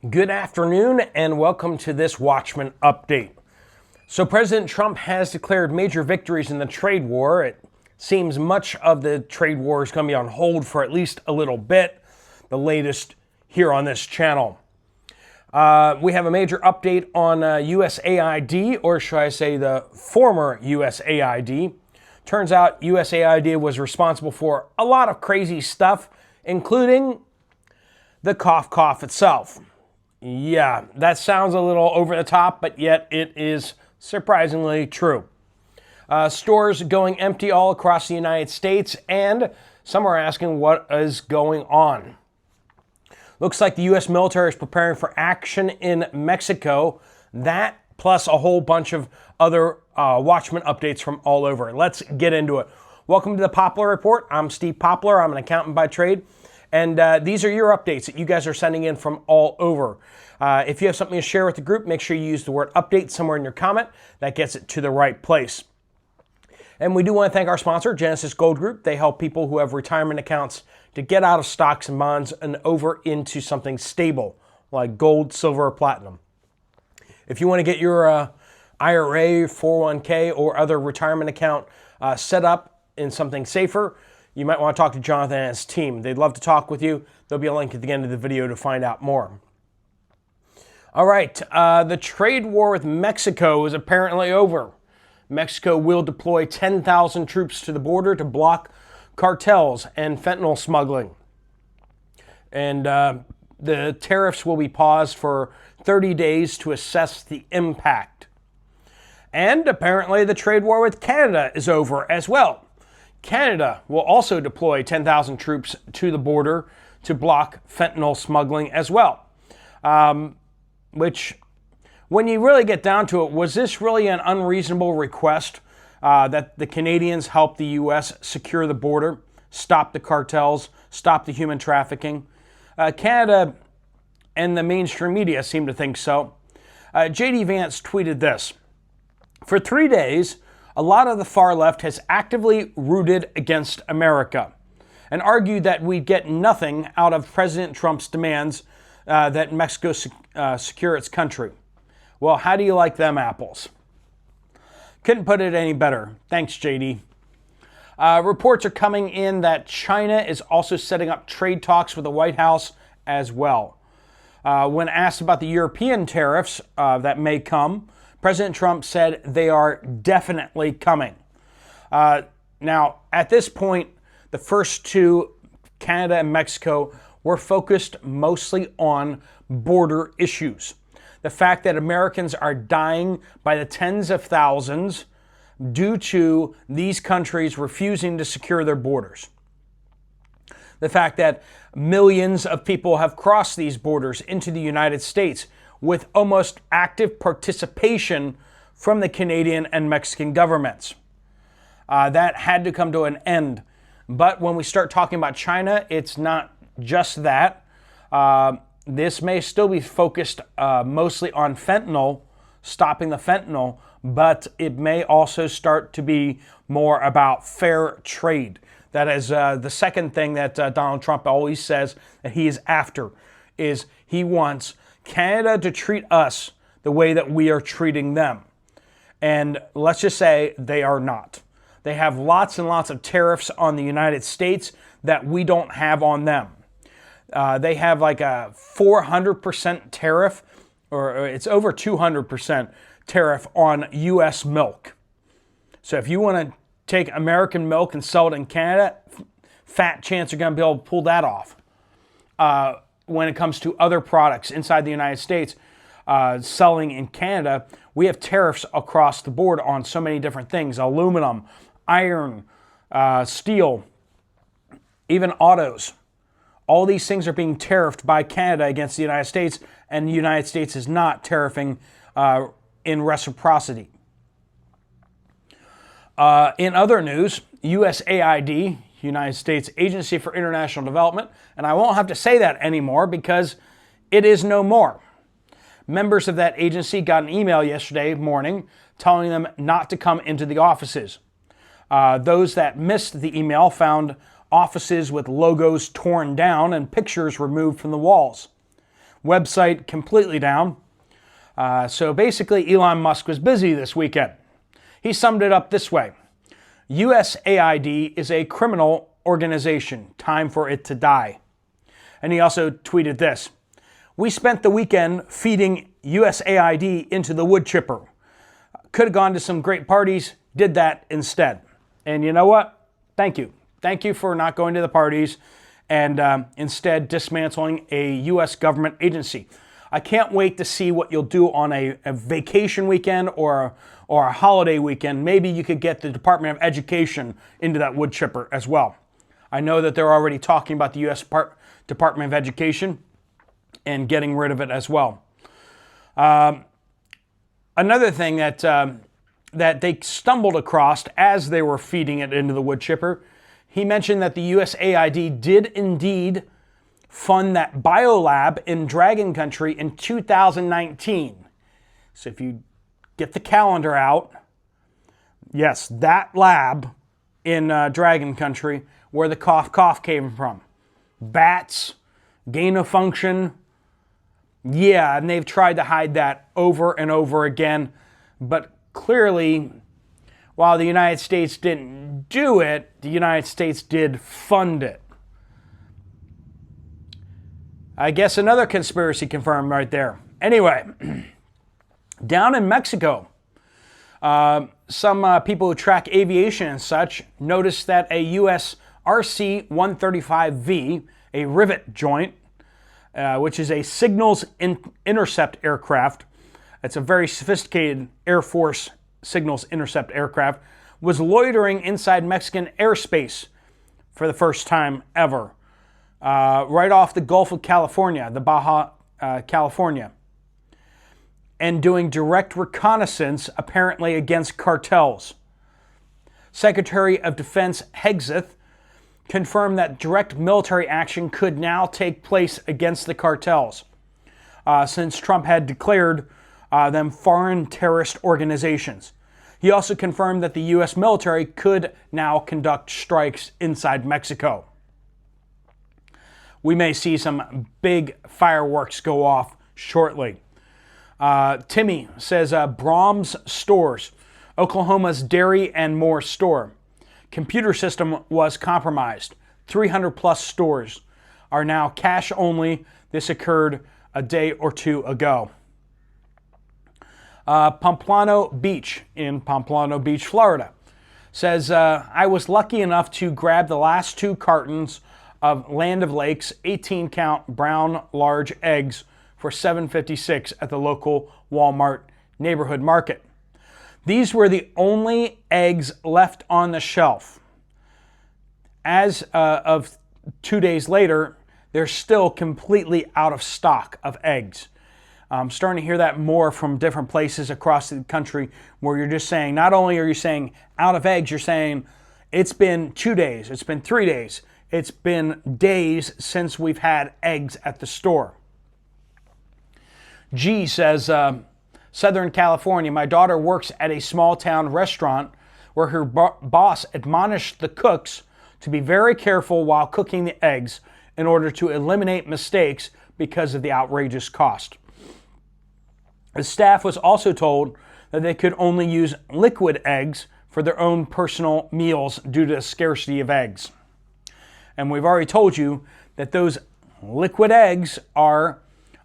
Good afternoon and welcome to this Watchman update. So President Trump has declared major victories in the trade war. It seems much of the trade war is going to be on hold for at least a little bit. The latest here on this channel. We have a major update on USAID, or should I say the former USAID. Turns out USAID was responsible for a lot of crazy stuff, including the cough itself. Yeah, that sounds a little over the top, but yet it is surprisingly true. Stores going empty all across the United States, and some are asking what is going on. Looks like the U.S. military is preparing for action in Mexico. That plus a whole bunch of other Watchman updates from all over. Let's get into it. Welcome to the Poplar Report. I'm Steve Poplar. I'm an accountant by trade. And these are your updates that you guys are sending in from all over. If you have something to share with the group, make sure you use the word update somewhere in your comment. That gets it to the right place. And we do want to thank our sponsor, Genesis Gold Group. They help people who have retirement accounts to get out of stocks and bonds and over into something stable, like gold, silver, or platinum. If you want to get your IRA, 401k, or other retirement account set up in something safer, you might want to talk to Jonathan and his team. They'd love to talk with you. There'll be a link at the end of the video to find out more. All right, the trade war with Mexico is apparently over. Mexico will deploy 10,000 troops to the border to block cartels and fentanyl smuggling. And the tariffs will be paused for 30 days to assess the impact. And apparently the trade war with Canada is over as well. Canada will also deploy 10,000 troops to the border to block fentanyl smuggling as well. Which, when you really get down to it, was this really an unreasonable request that the Canadians help the U.S. secure the border, stop the cartels, stop the human trafficking? Canada and the mainstream media seem to think so. J.D. Vance tweeted this: "For 3 days, a lot of the far left has actively rooted against America and argued that we get nothing out of President Trump's demands that Mexico secure its country. Well, how do you like them apples?" Couldn't put it any better. Thanks, JD. Reports are coming in that China is also setting up trade talks with the White House as well. When asked about the European tariffs that may come, President Trump said they are definitely coming. Now, at this point, the first two, Canada and Mexico, were focused mostly on border issues. The fact that Americans are dying by the tens of thousands due to these countries refusing to secure their borders. The fact that millions of people have crossed these borders into the United States with almost active participation from the Canadian and Mexican governments. That had to come to an end. But when we start talking about China, it's not just that. This may still be focused mostly on fentanyl, stopping the fentanyl, but it may also start to be more about fair trade. That is the second thing that Donald Trump always says that he is after, is he wants Canada to treat us the way that we are treating them. And let's just say they are not. They have lots and lots of tariffs on the United States that we don't have on them. They have like a 400% tariff, or it's over 200% tariff on U.S. milk. So if you want to take American milk and sell it in Canada, fat chance you're going to be able to pull that off. When it comes to other products inside the United States selling in Canada, we have tariffs across the board on so many different things: aluminum, iron, steel, even autos. All these things are being tariffed by Canada against the United States, and the United States is not tariffing in reciprocity. In other news, USAID, United States Agency for International Development, and I won't have to say that anymore because it is no more. Members of that agency got an email yesterday morning telling them not to come into the offices. Those that missed the email found offices with logos torn down and pictures removed from the walls. Website completely down. So basically, Elon Musk was busy this weekend. He summed it up this way. USAID is a criminal organization. Time for it to die. And he also tweeted this. We spent the weekend feeding USAID into the wood chipper. Could have gone to some great parties, did that instead. And you know what? Thank you. Thank you for not going to the parties and instead dismantling a U.S. government agency. I can't wait to see what you'll do on a vacation weekend or a holiday weekend. Maybe you could get the Department of Education into that wood chipper as well. I know that they're already talking about the U.S. Department of Education and getting rid of it as well. Another thing that they stumbled across as they were feeding it into the wood chipper, he mentioned that the USAID did indeed fund that biolab in Dragon Country in 2019. So if you get the calendar out, yes, that lab in Dragon Country where the cough came from. Bats, gain of function. Yeah, and they've tried to hide that over and over again. But clearly, while the United States didn't do it, the United States did fund it. I guess another conspiracy confirmed right there. Anyway, down in Mexico, some people who track aviation and such noticed that a U.S. RC-135V, a rivet joint, which is a signals intercept aircraft, it's a very sophisticated Air Force signals intercept aircraft, was loitering inside Mexican airspace for the first time ever, right off the Gulf of California, the Baja California, and doing direct reconnaissance apparently against cartels. Secretary of Defense Hegseth confirmed that direct military action could now take place against the cartels, since Trump had declared them foreign terrorist organizations. He also confirmed that the U.S. military could now conduct strikes inside Mexico. We may see some big fireworks go off shortly. Timmy says Brahms Stores, Oklahoma's dairy and more store. Computer system was compromised. 300 plus stores are now cash only. This occurred a day or two ago. Pompano Beach in Pompano Beach, Florida, says, I was lucky enough to grab the last 2 cartons of Land of Lakes 18-count brown large eggs for $7.56 at the local Walmart neighborhood market. These were the only eggs left on the shelf. As of 2 days later, they're still completely out of stock of eggs. I'm starting to hear that more from different places across the country where you're just saying, not only are you saying out of eggs, you're saying it's been 2 days, it's been 3 days, it's been days since we've had eggs at the store. G says, Southern California, my daughter works at a small town restaurant where her boss admonished the cooks to be very careful while cooking the eggs in order to eliminate mistakes because of the outrageous cost. The staff was also told that they could only use liquid eggs for their own personal meals due to the scarcity of eggs. And we've already told you that those liquid eggs are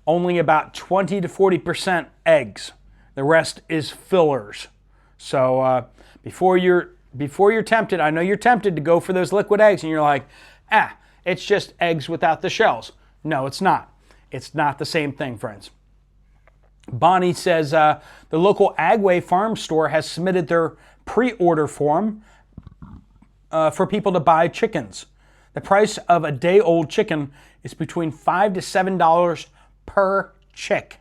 only about 20 to 40% eggs. The rest is fillers. So before you're tempted, I know you're tempted to go for those liquid eggs and you're like, it's just eggs without the shells. No, it's not. It's not the same thing, friends. Bonnie says the local Agway farm store has submitted their pre-order form for people to buy chickens. The price of a day-old chicken is between $5 to $7 per chick.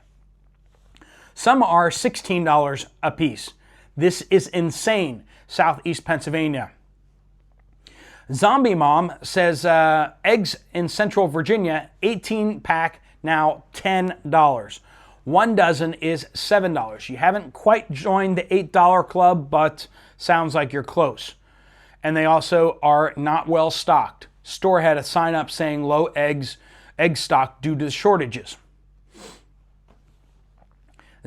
Some are $16 a piece. This is insane. Southeast Pennsylvania. Zombie Mom says eggs in Central Virginia, 18-pack, now $10. 1 dozen is $7. You haven't quite joined the $8 club, but sounds like you're close. And they also are not well stocked. Store had a sign up saying low egg stock due to the shortages.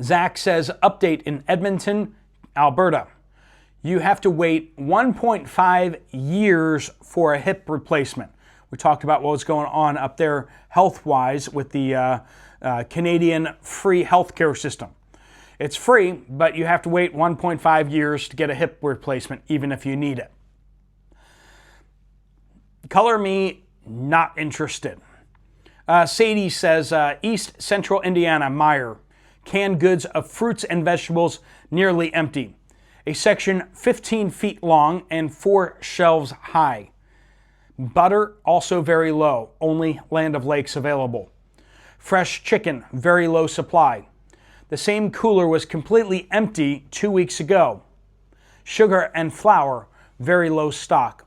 Zach says, update in Edmonton, Alberta. You have to wait 1.5 years for a hip replacement. We talked about what was going on up there health-wise with the Canadian free healthcare system. It's free, but you have to wait 1.5 years to get a hip replacement, even if you need it. Color me not interested. Sadie says, East Central Indiana, Meyer. Canned goods of fruits and vegetables nearly empty. A section 15 feet long and 4 shelves high. Butter also very low, only Land of Lakes available. Fresh chicken, very low supply. The same cooler was completely empty 2 weeks ago. Sugar and flour, very low stock.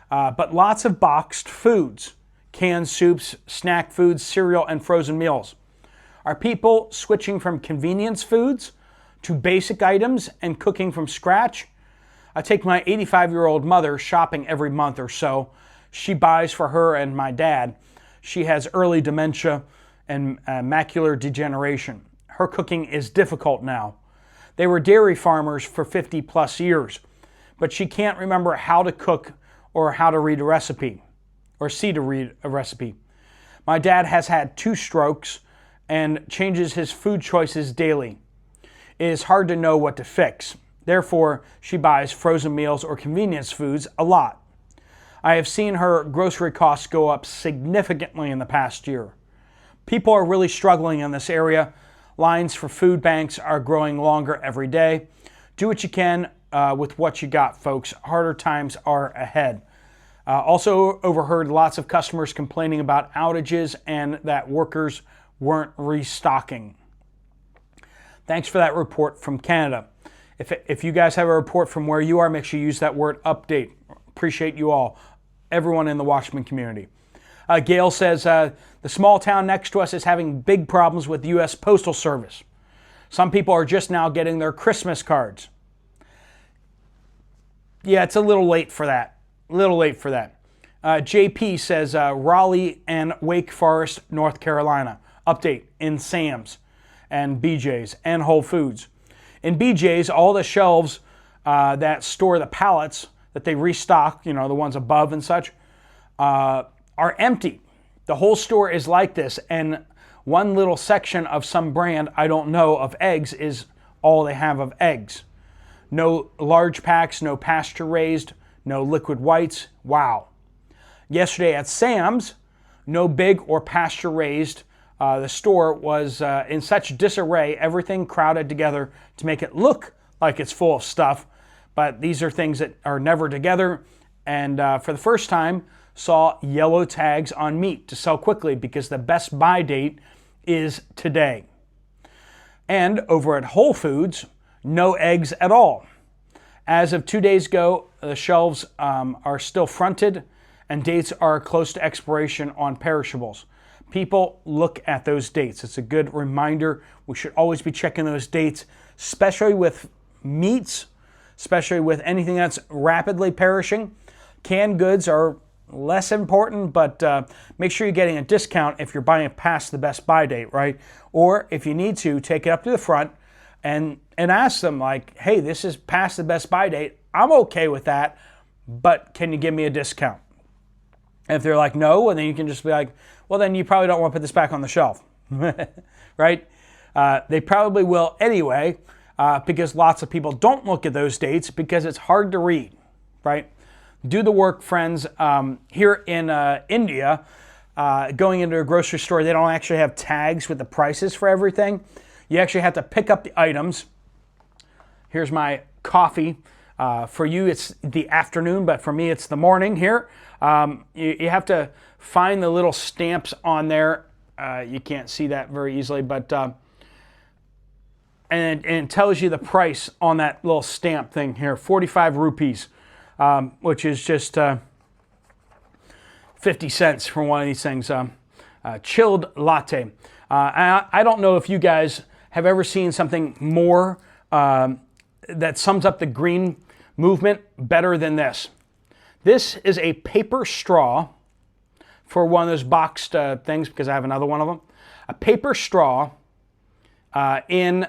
But lots of boxed foods, canned soups, snack foods, cereal, and frozen meals. Are people switching from convenience foods to basic items and cooking from scratch? I take my 85-year-old mother shopping every month or so. She buys for her and my dad. She has early dementia and macular degeneration. Her cooking is difficult now. They were dairy farmers for 50 plus years, but she can't remember how to cook or how to read a recipe or see to read a recipe. My dad has had 2 strokes and changes his food choices daily. It is hard to know what to fix. Therefore, she buys frozen meals or convenience foods a lot. I have seen her grocery costs go up significantly in the past year. People are really struggling in this area. Lines for food banks are growing longer every day. Do what you can with what you got, folks. Harder times are ahead. Also overheard lots of customers complaining about outages and that workers weren't restocking. Thanks for that report from Canada. If you guys have a report from where you are, make sure you use that word update. Appreciate you all, everyone in the Watchman community. Gail says, the small town next to us is having big problems with the U.S. Postal Service. Some people are just now getting their Christmas cards. Yeah, it's a little late for that. JP says, Raleigh and Wake Forest, North Carolina. Update in Sam's and BJ's and Whole Foods. In BJ's, all the shelves that store the pallets that they restock, the ones above and such, are empty. The whole store is like this, and one little section of some brand, I don't know, of eggs is all they have of eggs. No large packs, no pasture raised, no liquid whites. Wow. Yesterday at Sam's, no big or pasture raised. The store was in such disarray, everything crowded together to make it look like it's full of stuff. But these are things that are never together. And for the first time, saw yellow tags on meat to sell quickly because the best buy date is today. And over at Whole Foods, no eggs at all. As of 2 days ago, the shelves are still fronted and dates are close to expiration on perishables. People look at those dates. It's a good reminder. We should always be checking those dates, especially with meats, especially with anything that's rapidly perishing. Canned goods are less important, but make sure you're getting a discount if you're buying it past the best buy date, right? Or if you need to, take it up to the front and ask them like, hey, this is past the best buy date. I'm okay with that, but can you give me a discount? And if they're like, no, and then you can just be like, well, then you probably don't want to put this back on the shelf, right? They probably will anyway, because lots of people don't look at those dates because it's hard to read, right? Do the work, friends. Here in India, going into a grocery store, they don't actually have tags with the prices for everything. You actually have to pick up the items. Here's my coffee. For you, it's the afternoon, but for me, it's the morning here. You have to find the little stamps on there. You can't see that very easily, but and it tells you the price on that little stamp thing here, 45 rupees, which is just 50 cents for one of these things. Chilled latte. I don't know if you guys have ever seen something more that sums up the green movement better than this. This is a paper straw for one of those boxed things, because I have another one of them. A paper straw in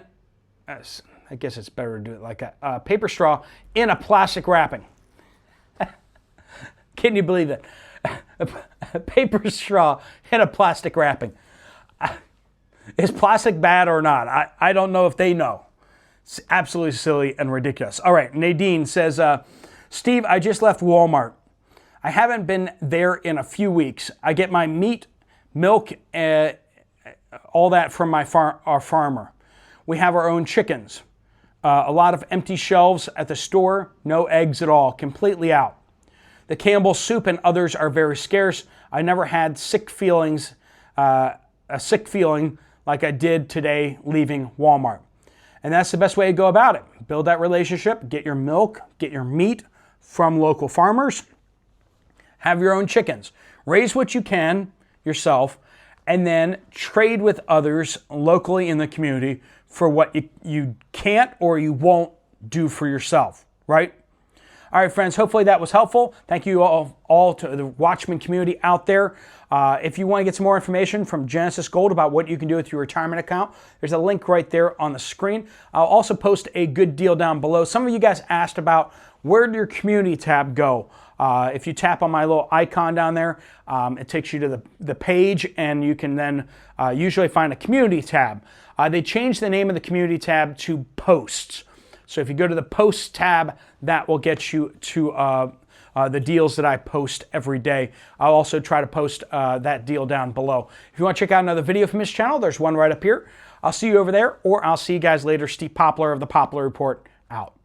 I guess it's better to do it like a paper straw in a plastic wrapping. Can you believe it? A paper straw in a plastic wrapping. Is plastic bad or not? I don't know if they know. It's absolutely silly and ridiculous. All right, Nadine says, Steve, I just left Walmart. I haven't been there in a few weeks. I get my meat, milk, all that from our farmer. We have our own chickens. A lot of empty shelves at the store, no eggs at all, completely out. The Campbell soup and others are very scarce. I never had a sick feeling like I did today leaving Walmart. And that's the best way to go about it. Build that relationship, get your milk, get your meat from local farmers, have your own chickens. Raise what you can yourself, and then trade with others locally in the community for what you can't or you won't do for yourself, right? All right, friends, hopefully that was helpful. Thank you all to the Watchman community out there. If you want to get some more information from Genesis Gold about what you can do with your retirement account, there's a link right there on the screen. I'll also post a good deal down below. Some of you guys asked about where did your community tab go? If you tap on my little icon down there, it takes you to the page, and you can then usually find a community tab. They changed the name of the community tab to posts. So if you go to the posts tab, that will get you to the deals that I post every day. I'll also try to post that deal down below. If you want to check out another video from this channel, there's one right up here. I'll see you over there, or I'll see you guys later. Steve Poplar of the Poplar Report out.